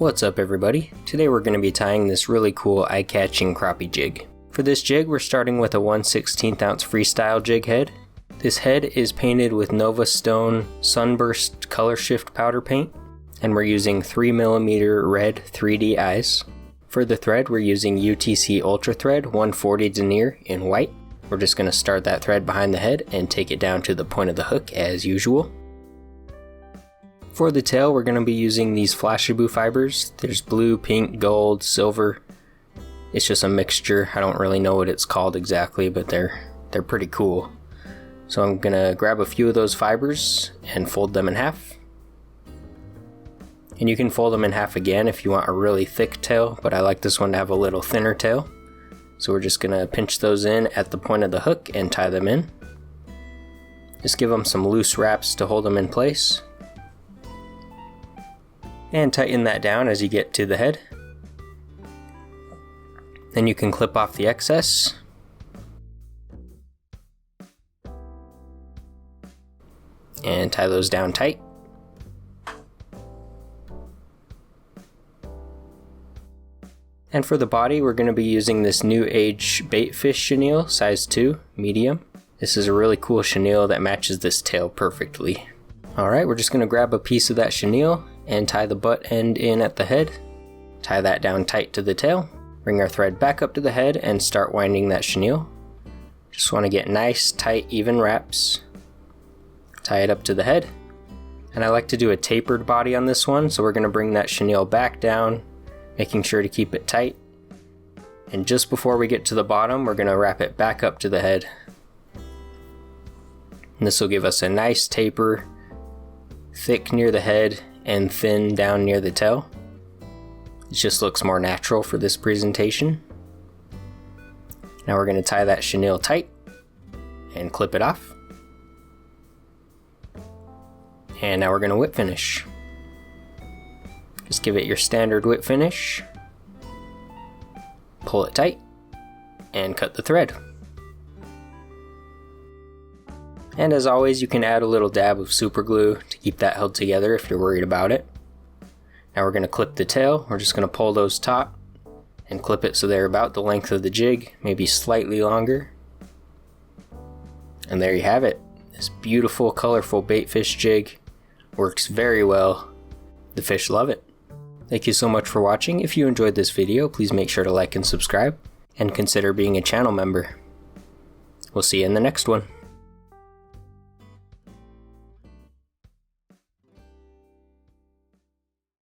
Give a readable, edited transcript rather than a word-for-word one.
What's up everybody? Today we're going to be tying this really cool eye-catching crappie jig. For this jig we're starting with a 1/16 ounce freestyle jig head. This head is painted with Nova Stone Sunburst Color Shift powder paint, and we're using 3mm red 3D eyes. For the thread we're using UTC Ultra Thread 140 denier in white. We're just going to start that thread behind the head and take it down to the point of the hook as usual. For the tail we're going to be using these flashabou fibers. There's blue, pink, gold, silver. It's just a mixture. I don't really know what it's called exactly, but they're pretty cool. So I'm going to grab a few of those fibers and fold them in half. And you can fold them in half again if you want a really thick tail, but I like this one to have a little thinner tail. So we're just going to pinch those in at the point of the hook and tie them in. Just give them some loose wraps to hold them in place. And tighten that down as you get to the head. Then you can clip off the excess. And tie those down tight. And for the body we're going to be using this New Age Batfish chenille, size 2, medium. This is a really cool chenille that matches this tail perfectly. Alright, we're just going to grab a piece of that chenille and tie the butt end in at the head. Tie that down tight to the tail. Bring our thread back up to the head and start winding that chenille. Just want to get nice, tight, even wraps. Tie it up to the head. And I like to do a tapered body on this one, so we're going to bring that chenille back down, making sure to keep it tight. And just before we get to the bottom, we're going to wrap it back up to the head. And this will give us a nice taper, thick near the head and thin down near the tail. It just looks more natural for this presentation. Now we're going to tie that chenille tight and clip it off. And now we're going to whip finish. Just give it your standard whip finish. Pull it tight and cut the thread. And as always, you can add a little dab of super glue to keep that held together if you're worried about it. Now we're going to clip the tail. We're just going to pull those taut and clip it so they're about the length of the jig, maybe slightly longer. And there you have it. This beautiful, colorful baitfish jig works very well. The fish love it. Thank you so much for watching. If you enjoyed this video, please make sure to like and subscribe, and consider being a channel member. We'll see you in the next one.